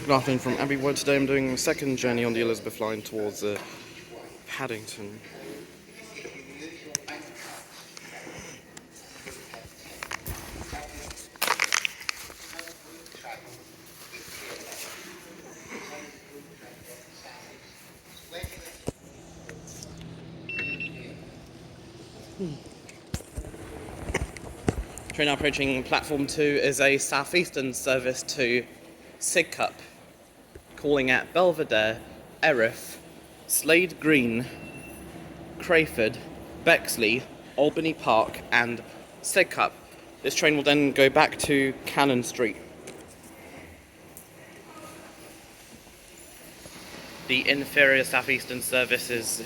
Good afternoon from Abbey Wood. Today I'm doing the second journey on the Elizabeth line towards Paddington. Train now approaching platform 2 is a southeastern service to Sidcup, calling at Belvedere, Erith, Slade Green, Crayford, Bexley, Albany Park and Sidcup. This train will then go back to Cannon Street. The inferior southeastern service is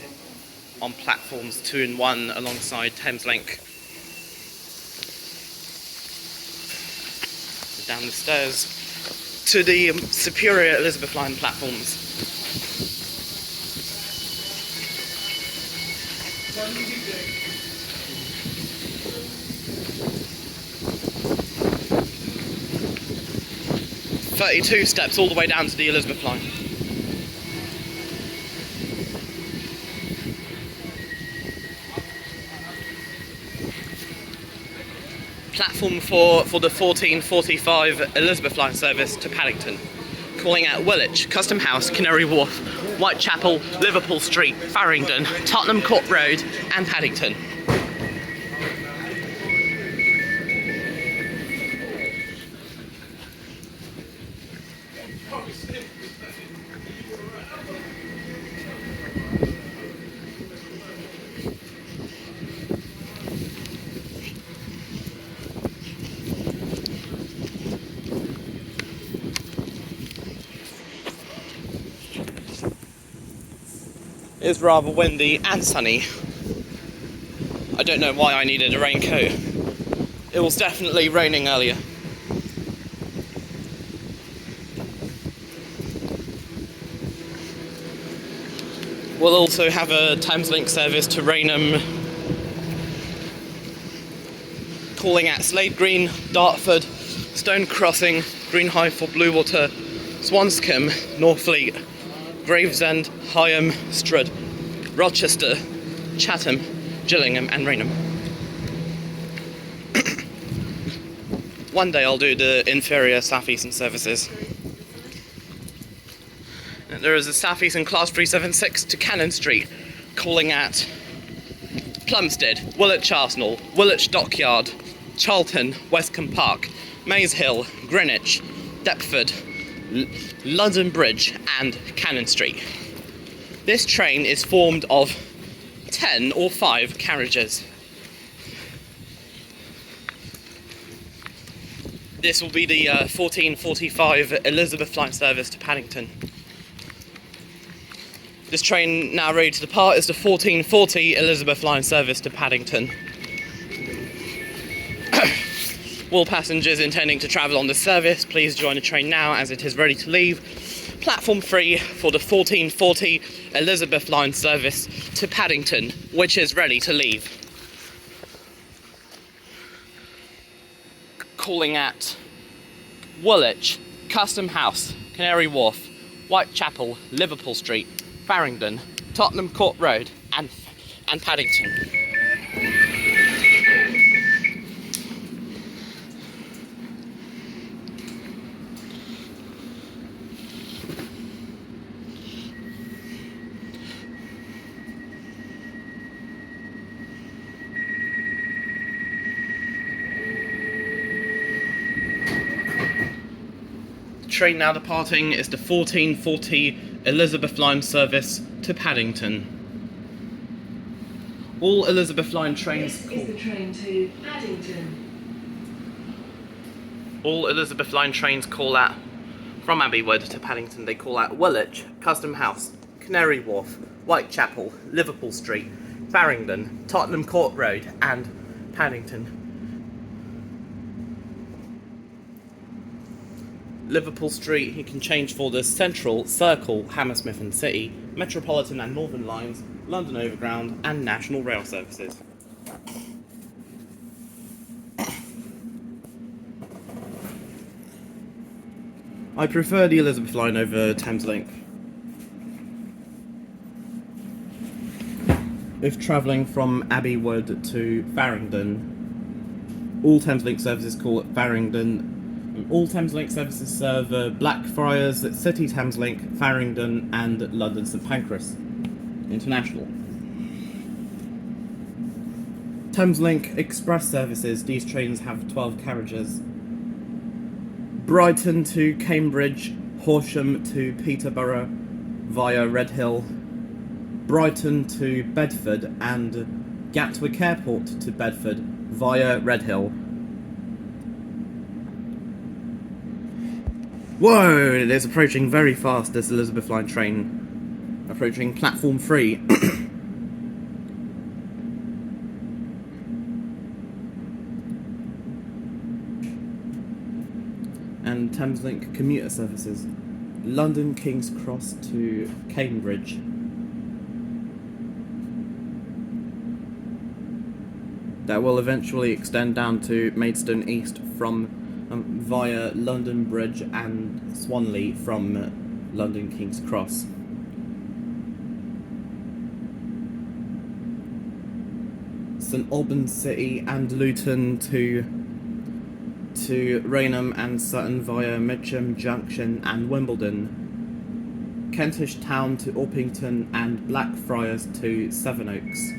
on platforms 2 and 1 alongside Thameslink. Down the stairs to the superior Elizabeth line platforms. "32 steps all the way down to the Elizabeth line. Platform 4 for the 14:45 Elizabeth line service to Paddington, calling at Woolwich, Custom House, Canary Wharf, Whitechapel, Liverpool Street, Farringdon, Tottenham Court Road and Paddington. It's rather windy and sunny. I don't know why I needed a raincoat. It was definitely raining earlier. We'll also have a Thameslink service to Rainham, calling at Slade Green, Dartford, Stone Crossing, Greenhithe for Bluewater, Swanscombe, Northfleet, Gravesend, Higham, Strud, Rochester, Chatham, Gillingham and Rainham. One day I'll do the inferior southeastern services. There is a southeastern class 376 to Cannon Street, calling at Plumstead, Woolwich Arsenal, Woolwich Dockyard, Charlton, Westcombe Park, Maze Hill, Greenwich, Deptford, London Bridge and Cannon Street. This train is formed of 10 or 5 carriages. This will be the 14:45 Elizabeth line service to Paddington. This train now ready to depart is the 14:40 Elizabeth line service to Paddington. All passengers intending to travel on this service, please join the train now as it is ready to leave. Platform 3 for the 14:40 Elizabeth line service to Paddington, which is ready to leave. Calling at Woolwich, Custom House, Canary Wharf, Whitechapel, Liverpool Street, Farringdon, Tottenham Court Road and Paddington. Train now departing is the 14:40 Elizabeth line service to Paddington. All Elizabeth line trains. This is the train to Paddington. All Elizabeth line trains call at from Abbey Wood to Paddington. They call at Woolwich, Custom House, Canary Wharf, Whitechapel, Liverpool Street, Farringdon, Tottenham Court Road, and Paddington. Liverpool Street, you can change for the Central, Circle, Hammersmith and City, Metropolitan and Northern lines, London Overground and National Rail services. I prefer the Elizabeth line over Thameslink. If travelling from Abbey Wood to Farringdon, all Thameslink services call at Farringdon. All Thameslink services serve Blackfriars, City Thameslink, Farringdon and London St Pancras International. Thameslink Express services, these trains have 12 carriages. Brighton to Cambridge, Horsham to Peterborough via Redhill, Brighton to Bedford and Gatwick Airport to Bedford via Redhill. Whoa, it is approaching very fast, this Elizabeth line train. Approaching platform 3. And Thameslink commuter services. London King's Cross to Cambridge. That will eventually extend down to Maidstone East from via London Bridge and Swanley from London King's Cross. St Albans City and Luton to Rainham and Sutton via Mitcham Junction and Wimbledon. Kentish Town to Orpington and Blackfriars to Sevenoaks.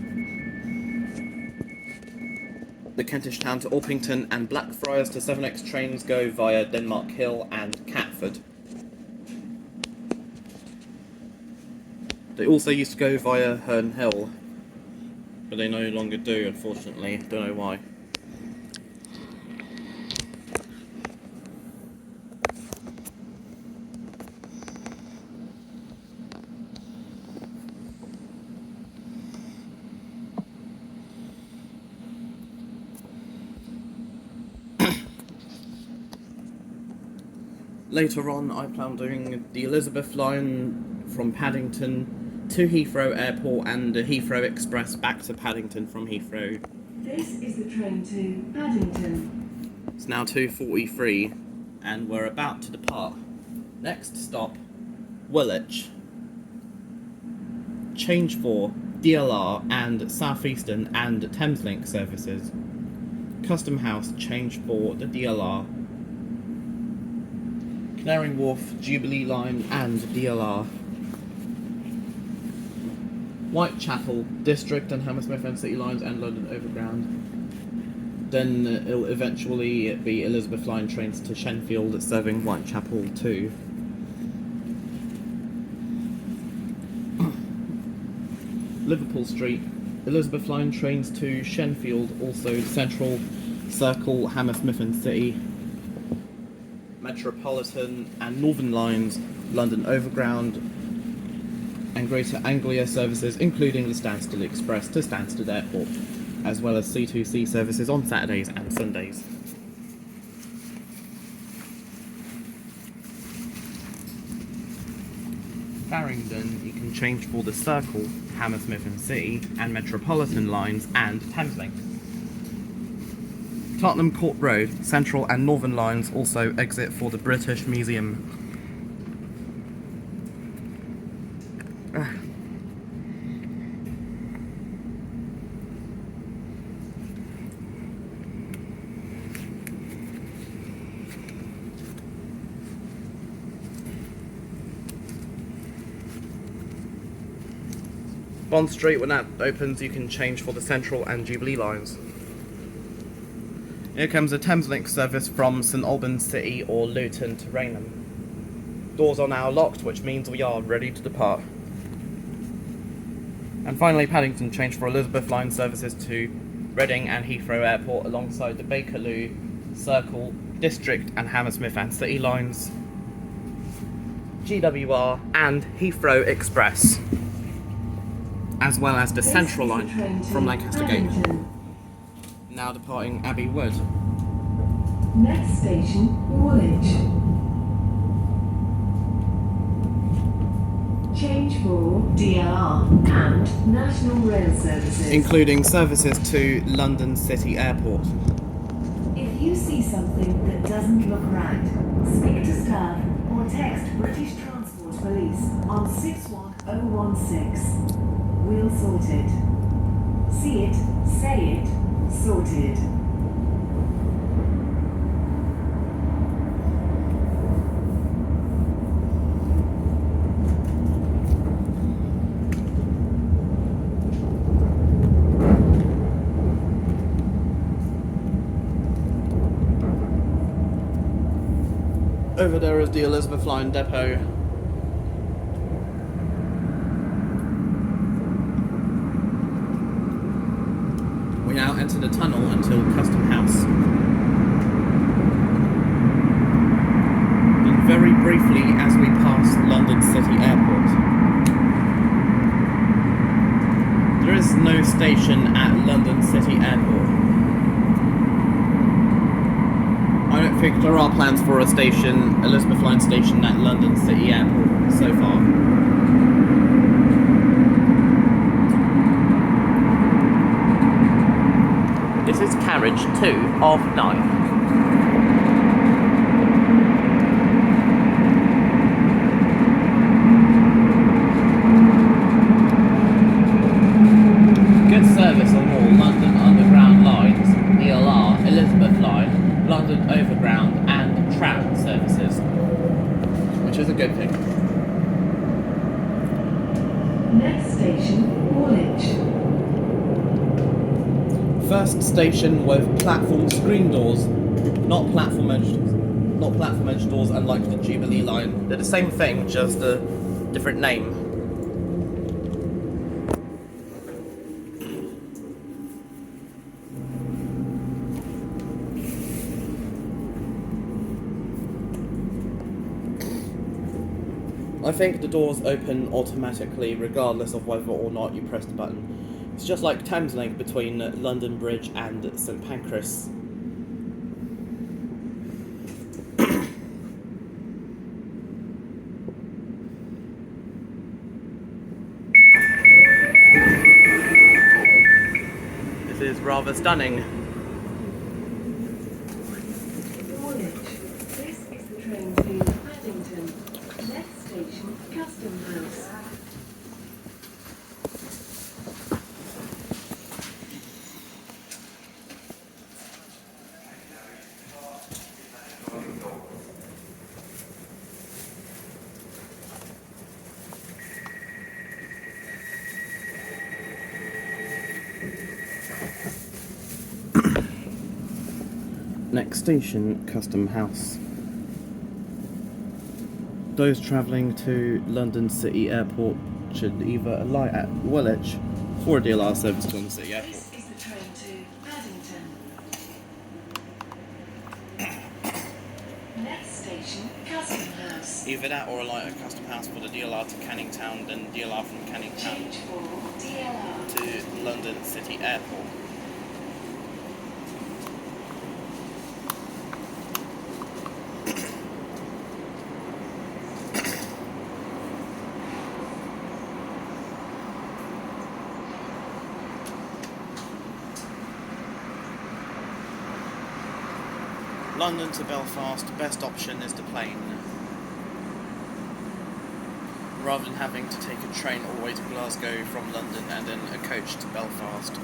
The Kentish Town to Orpington and Blackfriars to Sevenoaks trains go via Denmark Hill and Catford. They also used to go via Herne Hill, but they no longer do, unfortunately. Don't know why. Later on, I plan doing the Elizabeth line from Paddington to Heathrow Airport and the Heathrow Express back to Paddington from Heathrow. This is the train to Paddington. It's now 2:43 and we're about to depart. Next stop, Woolwich. Change for DLR and South Eastern and Thameslink services. Custom House change for the DLR. Canary Wharf, Jubilee line and DLR. Whitechapel, District and Hammersmith and City lines and London Overground. Then it'll eventually be Elizabeth line trains to Shenfield serving Whitechapel too. Liverpool Street, Elizabeth line trains to Shenfield, also Central, Circle, Hammersmith and City. Metropolitan and Northern lines, London Overground and Greater Anglia services, including the Stansted Express to Stansted Airport, as well as C2C services on Saturdays and Sundays. Farringdon, you can change for the Circle, Hammersmith and City, and Metropolitan lines and Thameslink. Tottenham Court Road, Central and Northern lines also exit for the British Museum. Bond Street, when that opens, you can change for the Central and Jubilee lines. Here comes a Thameslink service from St Albans City or Luton to Rainham. Doors are now locked, which means we are ready to depart. And finally, Paddington changed for Elizabeth line services to Reading and Heathrow Airport alongside the Bakerloo, Circle, District and Hammersmith and City lines, GWR and Heathrow Express, as well as the Central line from Lancaster Gate. Now departing Abbey Wood. Next station, Woolwich. Change for DLR and National Rail services. Including services to London City Airport. If you see something that doesn't look right, speak to staff or text British Transport Police on 61016. We'll sort it. See it, say it, sorted. Over there is the Elizabeth Line depot. We now enter the tunnel until Custom House. And very briefly as we pass London City Airport. There is no station at London City Airport. I don't think there are plans for a station, Elizabeth Line station at London City Airport so far. This is carriage 2 of 9. Good service on all London Underground lines, ELR, Elizabeth Line, London Overground and tram services, which is a good thing. Next station, Woolwich. First station with platform screen doors, not platform edge doors, unlike the Jubilee line. They're the same thing, just a different name. I think the doors open automatically regardless of whether or not you press the button. It's just like Thameslink between London Bridge and St Pancras. This is rather stunning. Woolwich. This is the train to Paddington. Next station, Custom House. Next station, Custom House. Those travelling to London City Airport should either alight at Woolwich or a DLR service to London City Airport. This is the train to Paddington. Next station, Custom House. Either that or alight at Custom House for the DLR to Canning Town, then DLR from Canning Town Change for DLR. to London City Airport. London to Belfast, best option is the plane. Rather than having to take a train all the way to Glasgow from London and then a coach to Belfast.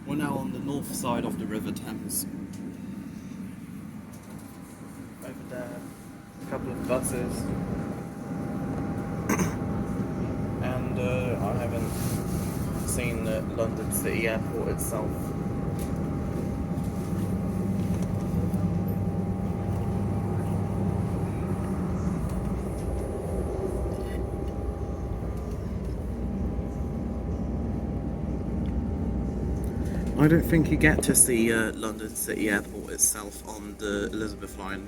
We're now on the north side of the River Thames. Over there, a couple of buses. And I haven't seen the London City Airport itself. I don't think you get to see London City Airport itself on the Elizabeth Line.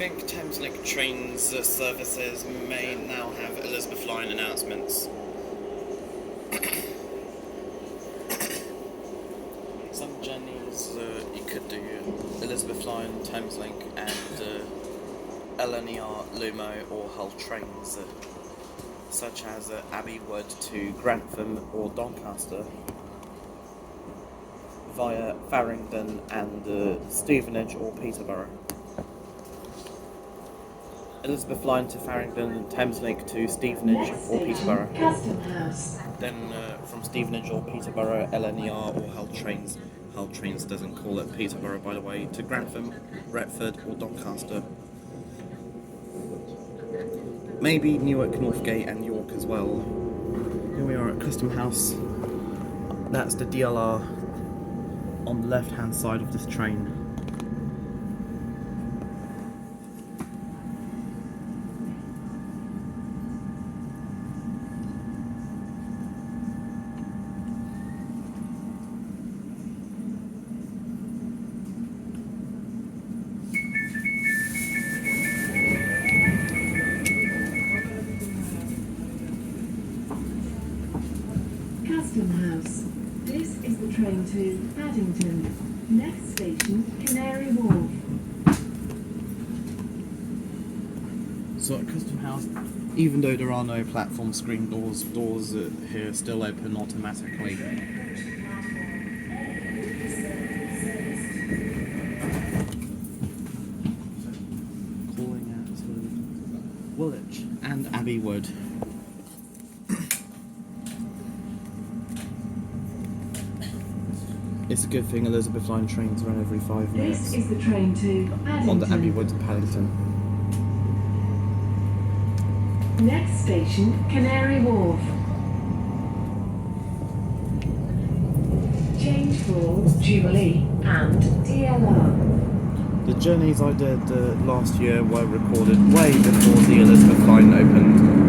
think Thameslink trains services may now have Elizabeth line announcements. Some journeys you could do Elizabeth line, Thameslink, and LNER, Lumo, or Hull trains, such as Abbey Wood to Grantham or Doncaster, via Farringdon and Stevenage or Peterborough. Elizabeth line to Farringdon and Thameslink to Stevenage or Peterborough. Custom House. Then from Stevenage or Peterborough, LNER or Hull trains. Hull trains doesn't call it Peterborough, by the way, to Grantham, Retford or Doncaster. Maybe Newark, Northgate and York as well. Here we are at Custom House. That's the DLR on the left hand side of this train. Custom House. This is the train to Paddington. Next station, Canary Wharf. So at Custom House, even though there are no platform screen doors, here still open automatically. Calling at Woolwich and Abbey Wood. It's a good thing Elizabeth line trains run every 5 minutes. This is the train to Paddington. On the Abbey Wood to Paddington. Next station, Canary Wharf. Change for Jubilee and DLR. The journeys I did last year were recorded way before the Elizabeth line opened.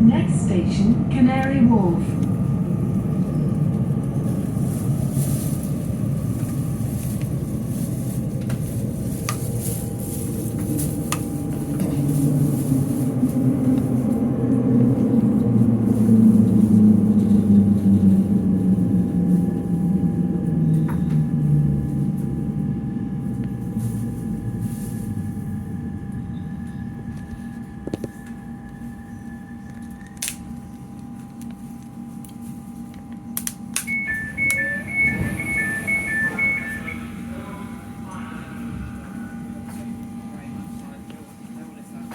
Next station, Canary Wharf.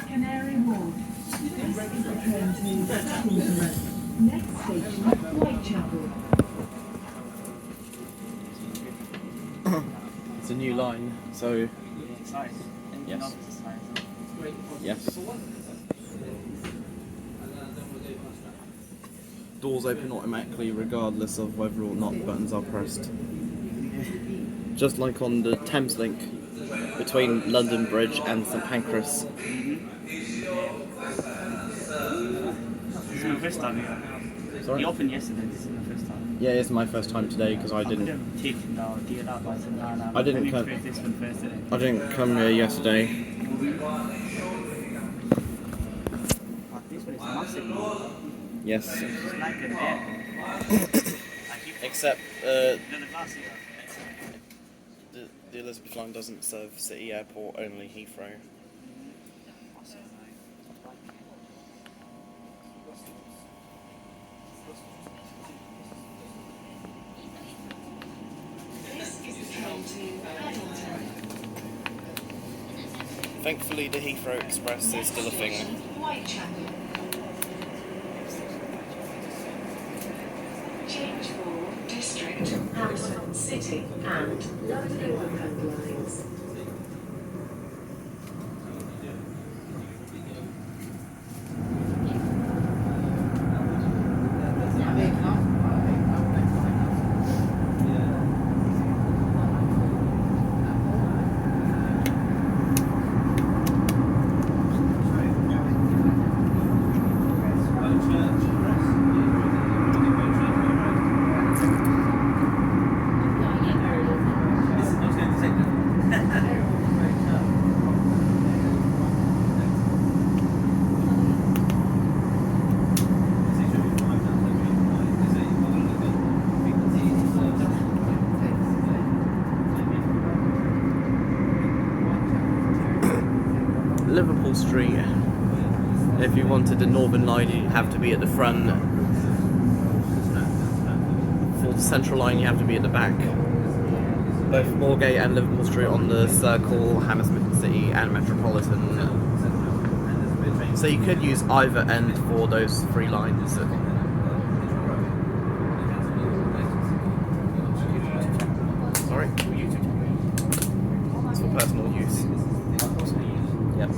Canary Wharf. This is the train to Paddington. Next station, Whitechapel. It's a new line, so yes. Yes. Doors open automatically regardless of whether or not buttons are pressed. just like on the Thames link between London Bridge and St Pancras. This is my first time here. Sorry? You opened yesterday, this is my first time. Yeah, it's my first time today because I didn't come here yesterday. This one is massive. Yes. It's like an air. Except The glass here. the Elizabeth line doesn't serve City Airport, only Heathrow. This is the train to Paddington. Thankfully, the Heathrow Express is still a thing. Whitechapel. Change for District, Hammersmith City and London Overground lines. Liverpool Street. If you wanted the Northern line, you'd have to be at the front. For the Central line, you have to be at the back. Both Moorgate and Liverpool Street on the Circle, Hammersmith City and Metropolitan. So you could use either end for those three lines. Sorry? It's for personal use. Yes.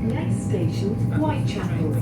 Next station, Whitechapel.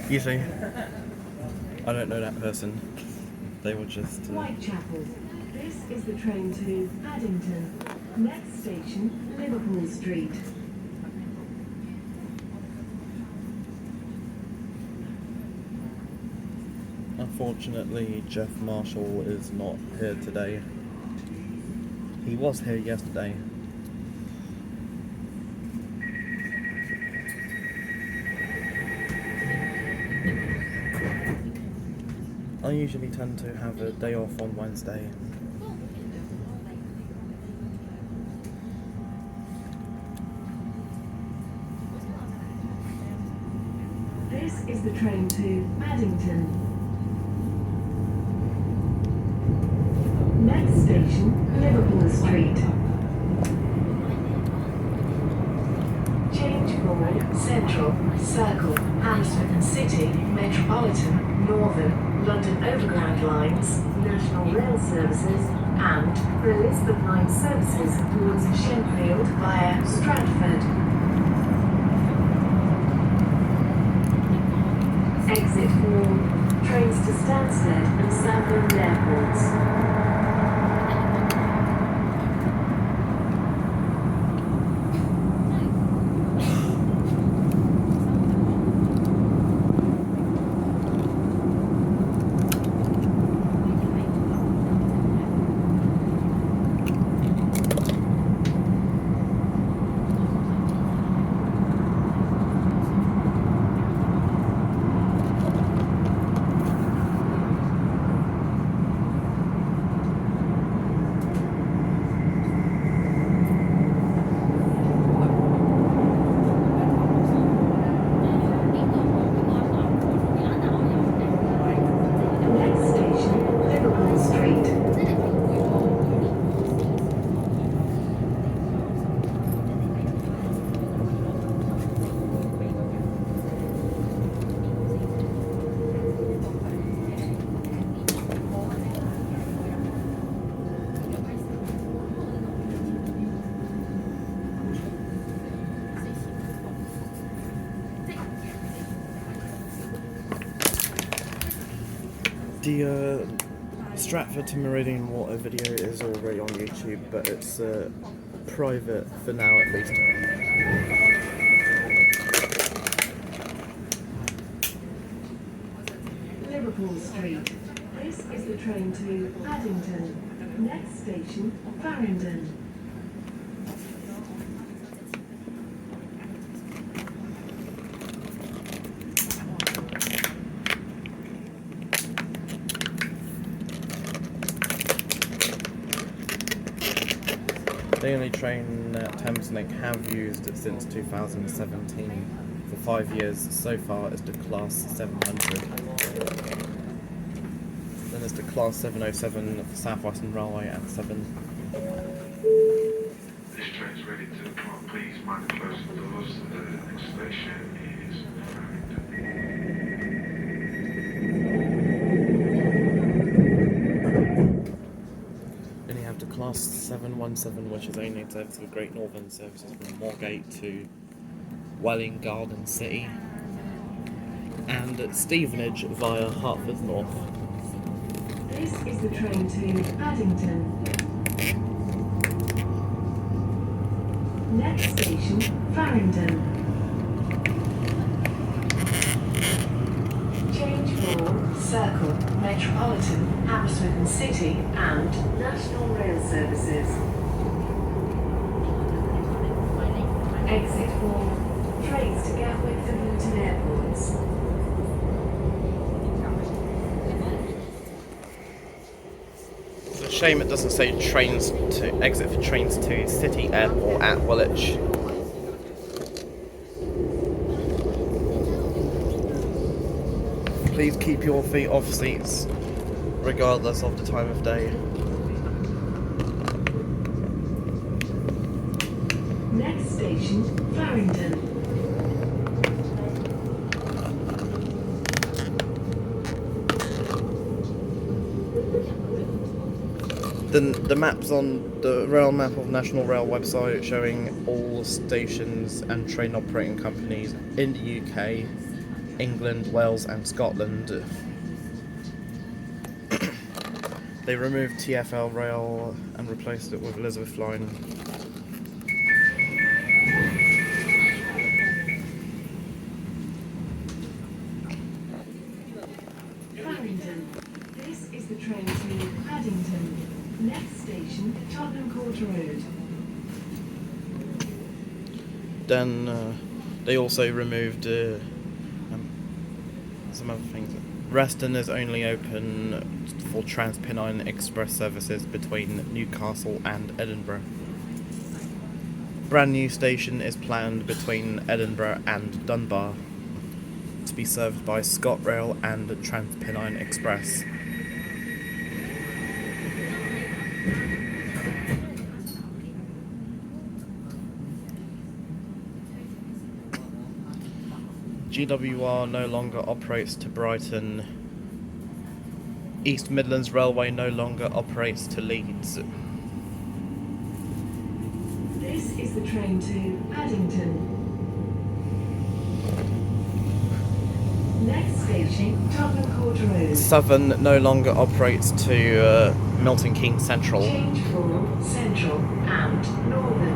You see, I don't know that person. They were just. Whitechapel. This is the train to Paddington. Next station, Liverpool Street. Unfortunately, Jeff Marshall is not here today. He was here yesterday. I usually tend to have a day off on Wednesday. This is the train to Paddington. Next station, Liverpool Street. Central, Circle, Hammersmith City, Metropolitan, Northern, London Overground lines, National Rail services, and the Elizabeth Line services towards Shenfield via Stratford. Exit 4, trains to Stansted and Sunderland airports. Next station, Liverpool Street. The Stratford to Meridian Water video is already on YouTube, but it's private for now at least. Liverpool Street. This is the train to Paddington. Next station, Farringdon. The only train Thameslink have used since 2017 for 5 years so far is the Class 700. Then there's the Class 707 of the South Western Railway at 7. This train's ready to depart. Please mind the closing doors. The next station is Farringdon. Then you have the Class 717, which is only service for Great Northern services from Moorgate to Welling Garden City, and Stevenage via Hertford North. This is the train to Paddington. Next station, Farringdon. Change for Circle, Metropolitan, Hammersmith City, and National Rail services. Exit 4, trains to Gatwick and Luton airports. It's a shame it doesn't say trains to exit for trains to City Airport at Woolwich. Please keep your feet off seats, regardless of the time of day. Next station, Farringdon. The maps on the rail map of National Rail website showing all stations and train operating companies in the UK, England, Wales and Scotland. They removed TfL Rail and replaced it with Elizabeth Line. Farringdon. This is the train to Paddington. Next station, Tottenham Court Road. Then they also removed some other things. Reston is only open for Transpennine Express services between Newcastle and Edinburgh. Brand new station is planned between Edinburgh and Dunbar to be served by ScotRail and Transpennine Express. GWR no longer operates to Brighton. East Midlands Railway no longer operates to Leeds. This is the train to Paddington. Next station, Tottenham Court Road. Southern no longer operates to Milton Keynes Central. Change for Central and Northern.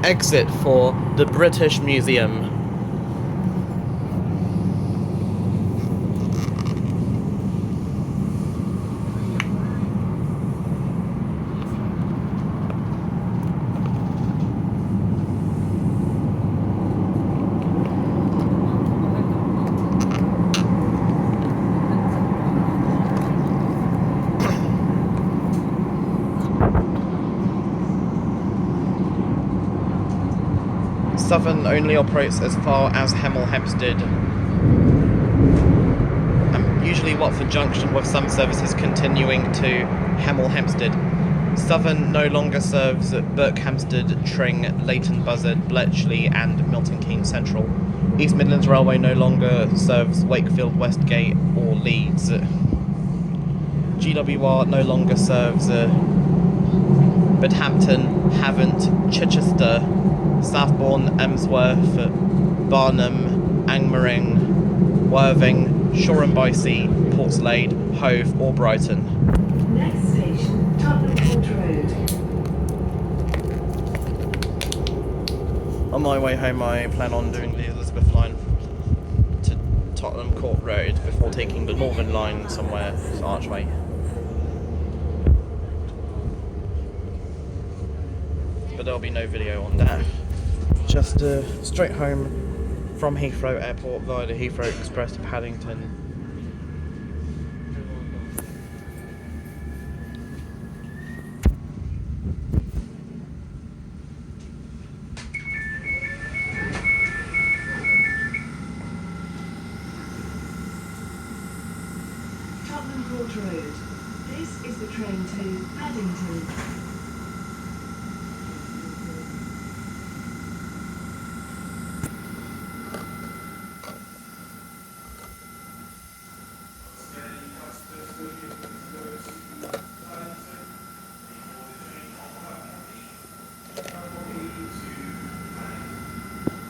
Exit for the British Museum. Southern only operates as far as Hemel Hempstead, and usually Watford Junction, with some services continuing to Hemel Hempstead. Southern no longer serves Berkhamsted, Tring, Leighton Buzzard, Bletchley and Milton Keynes Central. East Midlands Railway no longer serves Wakefield, Westgate or Leeds. GWR no longer serves Bedhampton, Havant, Chichester, Southbourne, Emsworth, Barnum, Angmering, Worthing, Shoreham-by-Sea, Portslade, Hove or Brighton. Next station, Tottenham Court Road. On my way home I plan on doing the Elizabeth line to Tottenham Court Road before taking the Northern line somewhere to Archway. But there'll be no video on that. Just straight home from Heathrow Airport via the Heathrow Express to Paddington. Tottenham Court Road. This is the train to Paddington.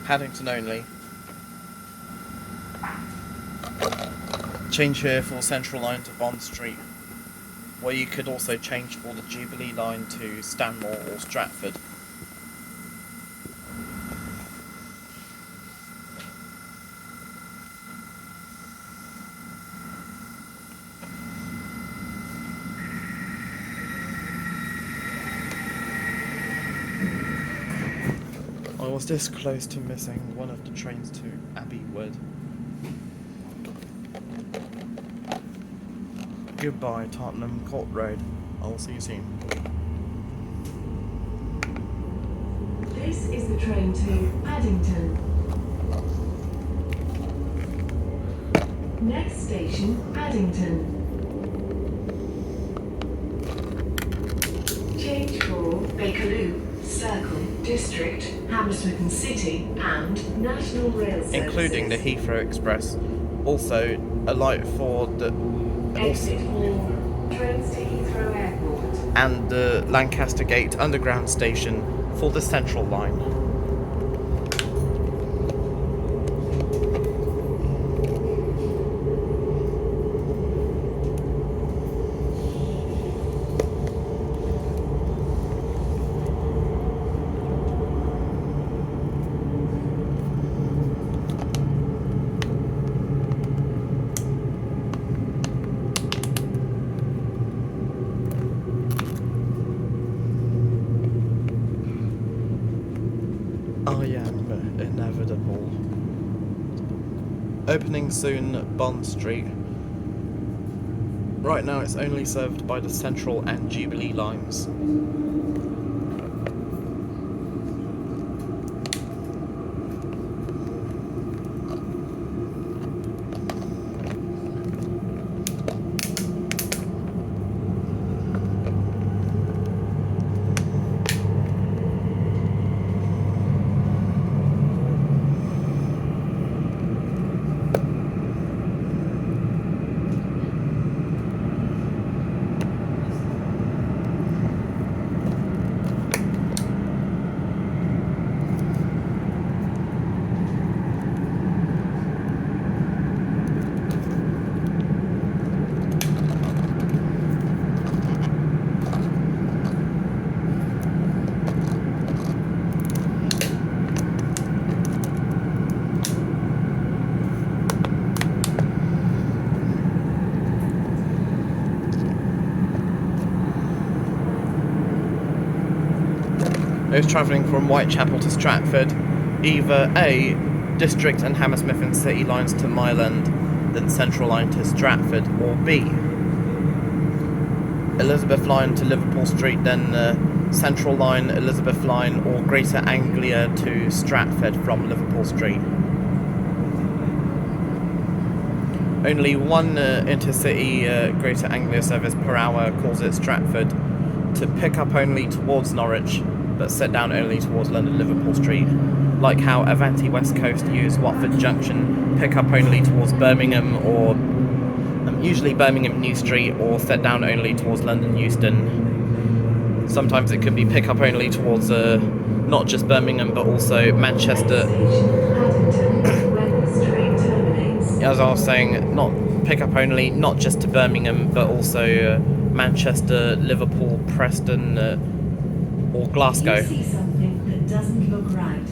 Paddington only. Change here for Central Line to Bond Street, where you could also change for the Jubilee line to Stanmore or Stratford. I was this close to missing one of the trains to Abbey Wood. Goodbye, Tottenham Court Road. I will see you soon. This is the train to Paddington. Next station, Paddington. Change for Bakerloo, Circle, District, Hammersmith City and National Rail Services. Including the Heathrow Express. Also, a light for the... Exit for trains to Heathrow Airport. and the Lancaster Gate Underground Station for the Central Line. I am inevitable. Opening soon, Bond Street. Right now it's only served by the Central and Jubilee lines. those travelling from Whitechapel to Stratford, either A, District and Hammersmith and City lines to Mile End, then Central line to Stratford, or B, Elizabeth line to Liverpool Street, then Central line, Elizabeth line, or Greater Anglia to Stratford from Liverpool Street. Only one intercity Greater Anglia service per hour calls at Stratford, to pick up only towards Norwich, but set down only towards London Liverpool Street. Like how Avanti West Coast use Watford Junction, pick up only towards Birmingham, or usually Birmingham New Street, or set down only towards London Euston. Sometimes it could be pick up only towards not just Birmingham but also Manchester. As I was saying, not pick up only, not just to Birmingham but also Manchester, Liverpool, Preston, or Glasgow. If you see something that doesn't look right,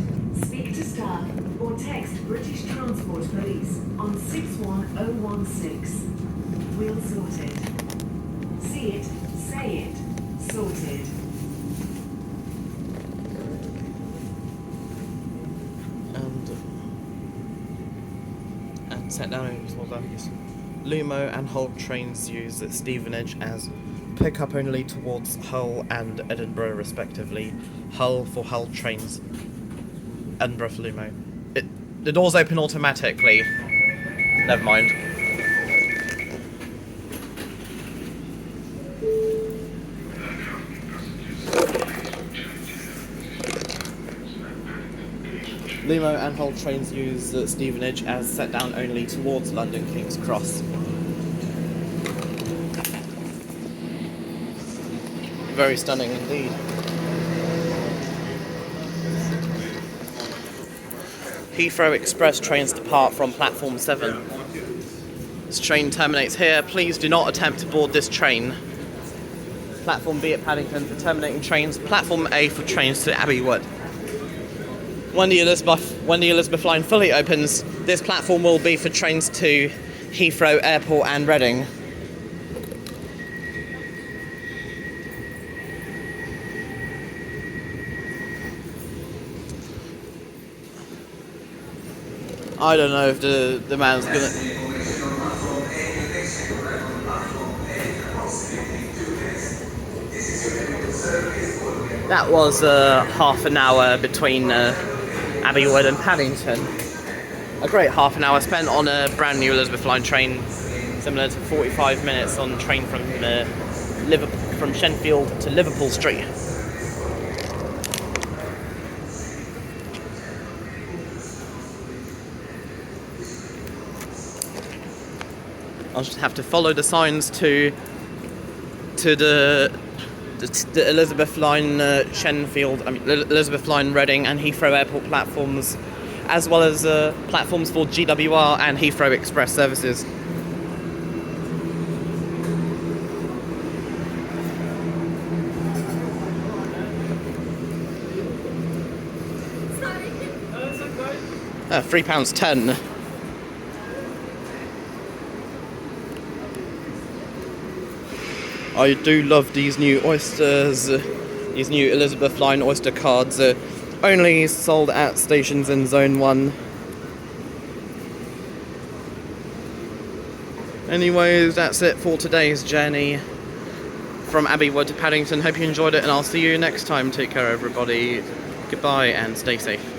speak to staff or text British Transport Police on 61016. We'll sort it. See it, say it, sorted. And set down only towards London. Lumo and Hull trains use at Stevenage as pick up only towards Hull and Edinburgh respectively. Hull for Hull trains, Edinburgh for Lumo. The doors open automatically. Never mind. Lumo and Hull trains use Stevenage as set down only towards London King's Cross. Very stunning indeed. Heathrow Express trains depart from platform 7. This train terminates here. Please do not attempt to board this train. Platform B at Paddington for terminating trains. Platform A for trains to Abbey Wood. When the Elizabeth line fully opens, this platform will be for trains to Heathrow Airport and Reading. I don't know if the man's gonna... That was half an hour between Abbey Wood and Paddington. A great half an hour spent on a brand new Elizabeth line train, similar to 45 minutes on train from Shenfield to Liverpool Street. I'll just have to follow the signs to the Elizabeth line Elizabeth line Reading and Heathrow Airport platforms, as well as platforms for GWR and Heathrow Express services. £3.10. I do love these new oysters, these new Elizabeth line oyster cards, only sold at stations in Zone 1. Anyways, that's it for today's journey from Abbey Wood to Paddington. Hope you enjoyed it, and I'll see you next time. Take care, everybody. Goodbye and stay safe.